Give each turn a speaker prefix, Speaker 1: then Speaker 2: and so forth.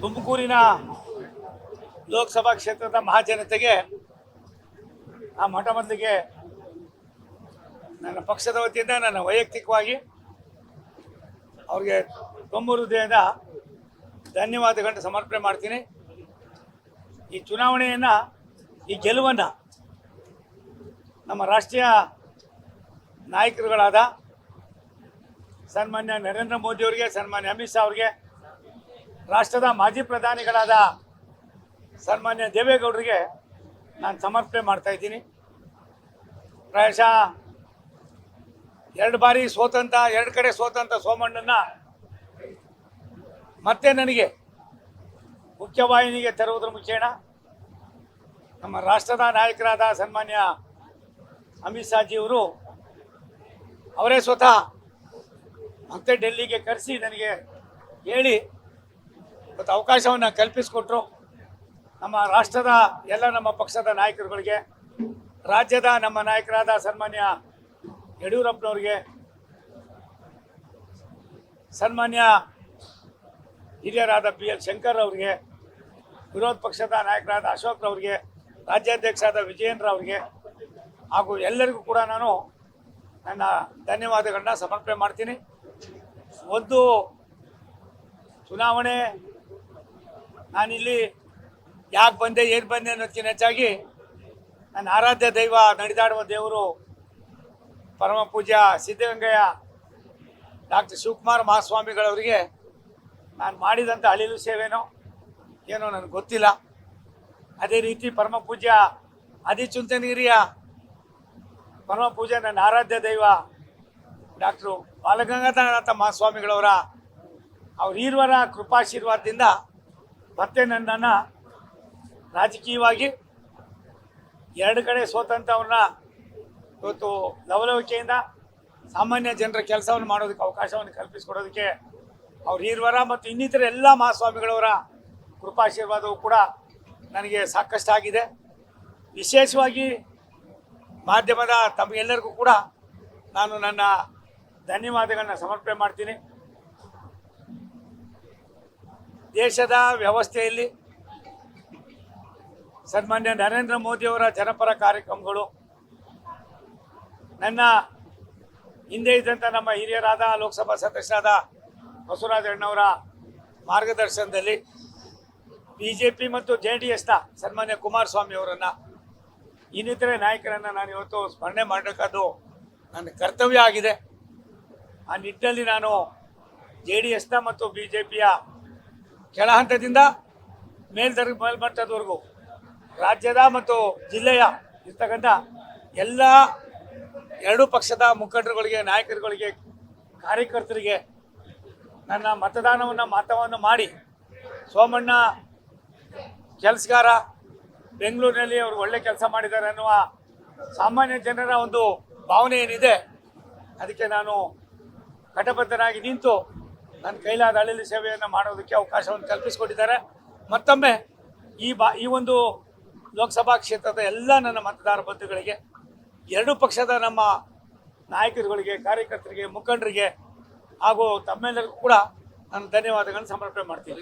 Speaker 1: ತುಮಕೂರಿನ ಲೋಕಸಭಾ ಕ್ಷೇತ್ರದ ಮಹಾಜನತೆಗೆ ಮೊಟ್ಟ ಮೊದಲಿಗೆ ನನ್ನ ಪಕ್ಷದ ವತಿಯಿಂದ ನನ್ನ ವೈಯಕ್ತಿಕವಾಗಿ ಅವ್ರಿಗೆ ತುಂಬ ಹೃದಯದ ಧನ್ಯವಾದಗಳನ್ನು ಸಮರ್ಪಣೆ ಮಾಡ್ತೀನಿ. ಈ ಚುನಾವಣೆಯನ್ನು, ಈ ಗೆಲುವನ್ನು ನಮ್ಮ ರಾಷ್ಟ್ರೀಯ ನಾಯಕರುಗಳಾದ ಸನ್ಮಾನ್ಯ ನರೇಂದ್ರ ಮೋದಿ ಅವರಿಗೆ, ಸನ್ಮಾನ್ಯ ಅಮಿತ್ ಶಾ ಅವರಿಗೆ, ರಾಷ್ಟ್ರದ ಮಾಜಿ ಪ್ರಧಾನಿಗಳಾದ ಸನ್ಮಾನ್ಯ ದೇವೇಗೌಡರಿಗೆ ನಾನು ಸಮರ್ಪಣೆ ಮಾಡ್ತಾ ಇದ್ದೀನಿ. ಪ್ರಾಯಶಃ ಎರಡು ಕಡೆ ಸೋತಂತ ಸೋಮಣ್ಣನ ಮತ್ತೆ ನನಗೆ ಮುಖ್ಯವಾಹಿನಿಗೆ ತರುವುದರ ಮುಖೇನ ನಮ್ಮ ರಾಷ್ಟ್ರದ ನಾಯಕರಾದ ಸನ್ಮಾನ್ಯ ಅಮಿತ್ ಶಾ ಜಿಯವರು ಅವರೇ ಸ್ವತಃ ಮತ್ತೆ ಡೆಲ್ಲಿಗೆ ಕರೆಸಿ ನನಗೆ ಹೇಳಿ ಇವತ್ತು ಅವಕಾಶವನ್ನು ಕಲ್ಪಿಸಿಕೊಟ್ರು. ನಮ್ಮ ರಾಷ್ಟ್ರದ ನಮ್ಮ ಪಕ್ಷದ ನಾಯಕರುಗಳಿಗೆ, ರಾಜ್ಯದ ನಮ್ಮ ನಾಯಕರಾದ ಸನ್ಮಾನ್ಯ ಯಡಿಯೂರಪ್ಪನವ್ರಿಗೆ, ಸನ್ಮಾನ್ಯ ಹಿರಿಯರಾದ PL ಶಂಕರ್ ಅವರಿಗೆ, ವಿರೋಧ ಪಕ್ಷದ ನಾಯಕರಾದ ಅಶೋಕ್ರವ್ರಿಗೆ, ರಾಜ್ಯಾಧ್ಯಕ್ಷರಾದ ವಿಜಯೇಂದ್ರ ಅವರಿಗೆ ಹಾಗೂ ಎಲ್ಲರಿಗೂ ಕೂಡ ನಾನು ನನ್ನ ಧನ್ಯವಾದಗಳನ್ನ ಸಮರ್ಪಣೆ ಮಾಡ್ತೀನಿ. ಒಂದು ಚುನಾವಣೆ ನಾನಿಲ್ಲಿ ಯಾಕೆ ಬಂದೆ, ಏನು ಬಂದೆ ಅನ್ನೋದಕ್ಕಿಂತ ಹೆಚ್ಚಾಗಿ ನನ್ನ ಆರಾಧ್ಯ ದೈವ, ನಡೆದಾಡುವ ದೇವರು ಪರಮ ಪೂಜ್ಯ ಸಿದ್ಧಗಂಗೆಯ ಡಾಕ್ಟರ್ ಶಿವಕುಮಾರ ಮಹಾಸ್ವಾಮಿಗಳವರಿಗೆ ನಾನು ಮಾಡಿದಂಥ ಅಳಿಲು ಸೇವೆನೋ ಏನೋ ನನಗೆ ಗೊತ್ತಿಲ್ಲ. ಅದೇ ರೀತಿ ಪರಮ ಪೂಜ್ಯ ಆದಿಚುಂಚನಗಿರಿಯ ಪರಮ ಪೂಜ್ಯ ನನ್ನ ಆರಾಧ್ಯ ದೈವ ಡಾಕ್ಟ್ರು ಬಾಲಗಂಗಾಧರನಾಥ ಮಹಾಸ್ವಾಮಿಗಳವರ ಅವ್ರ ಈರ್ವರ ಕೃಪಾಶೀರ್ವಾದದಿಂದ ಮತ್ತೆ ನನ್ನನ್ನು ರಾಜಕೀಯವಾಗಿ ಎರಡು ಕಡೆ ಸೋತಂಥವ್ರನ್ನ ಇವತ್ತು ಲವಲವಿಕೆಯಿಂದ ಸಾಮಾನ್ಯ ಜನರ ಕೆಲಸವನ್ನು ಮಾಡೋದಕ್ಕೆ ಅವಕಾಶವನ್ನು ಕಲ್ಪಿಸಿಕೊಡೋದಕ್ಕೆ ಅವ್ರ ಈರ್ವರ ಮತ್ತು ಇನ್ನಿತರ ಎಲ್ಲ ಮಹಾಸ್ವಾಮಿಗಳವರ ಕೃಪಾಶೀರ್ವಾದವು ಕೂಡ ನನಗೆ ಸಾಕಷ್ಟು ಆಗಿದೆ. ವಿಶೇಷವಾಗಿ ಮಾಧ್ಯಮದ ತಮಗೆಲ್ಲರಿಗೂ ಕೂಡ ನಾನು ನನ್ನ ಧನ್ಯವಾದಗಳನ್ನ ಸಮರ್ಪಣೆ ಮಾಡ್ತೀನಿ. ದೇಶದ ವ್ಯವಸ್ಥೆಯಲ್ಲಿ ಸನ್ಮಾನ್ಯ ನರೇಂದ್ರ ಮೋದಿಯವರ ಜನಪರ ಕಾರ್ಯಕ್ರಮಗಳು, ನನ್ನ ಹಿಂದೆ ಇದ್ದಂಥ ನಮ್ಮ ಹಿರಿಯರಾದ ಲೋಕಸಭಾ ಸದಸ್ಯರಾದ ಬಸವರಾಜ ಅಣ್ಣವರ ಮಾರ್ಗದರ್ಶನದಲ್ಲಿ BJP ಮತ್ತು JDSನ ಸನ್ಮಾನ್ಯ ಕುಮಾರಸ್ವಾಮಿ ಅವರನ್ನು, ಇನ್ನಿತರೆ ನಾಯಕರನ್ನು ನಾನು ಇವತ್ತು ಸ್ಮರಣೆ ಮಾಡಬೇಕಾದ್ದು ನನ್ನ ಕರ್ತವ್ಯ ಆಗಿದೆ. ಆ ನಿಟ್ಟಿನಲ್ಲಿ ನಾನು JDSನ ಮತ್ತು BJPಯ ಕೆಳ ಹಂತದಿಂದ ಮೇಲ್ಮಟ್ಟದವರೆಗೂ ರಾಜ್ಯದ ಮತ್ತು ಜಿಲ್ಲೆಯ ಇರ್ತಕ್ಕಂಥ ಎಲ್ಲ ಎರಡೂ ಪಕ್ಷದ ಮುಖಂಡರುಗಳಿಗೆ, ನಾಯಕರುಗಳಿಗೆ, ಕಾರ್ಯಕರ್ತರಿಗೆ ನನ್ನ ಮತವನ್ನು ಮಾಡಿ ಸೋಮಣ್ಣ ಕೆಲಸಗಾರ, ಬೆಂಗಳೂರಿನಲ್ಲಿ ಅವರು ಒಳ್ಳೆ ಕೆಲಸ ಮಾಡಿದ್ದಾರೆ ಅನ್ನುವ ಸಾಮಾನ್ಯ ಜನರ ಒಂದು ಭಾವನೆ ಏನಿದೆ, ಅದಕ್ಕೆ ನಾನು ಕಟಬದ್ಧನಾಗಿ ನಿಂತು ನನ್ನ ಕೈಲಾದ ಅಳಿಲು ಸೇವೆಯನ್ನು ಮಾಡೋದಕ್ಕೆ ಅವಕಾಶವನ್ನು ಕಲ್ಪಿಸಿಕೊಟ್ಟಿದ್ದಾರೆ. ಮತ್ತೊಮ್ಮೆ ಈ ಒಂದು ಲೋಕಸಭಾ ಕ್ಷೇತ್ರದ ಎಲ್ಲ ನನ್ನ ಮತದಾರ ಬಂಧುಗಳಿಗೆ, ಎರಡೂ ಪಕ್ಷದ ನಮ್ಮ ನಾಯಕರುಗಳಿಗೆ, ಕಾರ್ಯಕರ್ತರಿಗೆ, ಮುಖಂಡರಿಗೆ ಹಾಗೂ ತಮ್ಮೆಲ್ಲರಿಗೂ ಕೂಡ ನಾನು ಧನ್ಯವಾದಗಳನ್ನು ಸಮರ್ಪಣೆ ಮಾಡ್ತೀನಿ.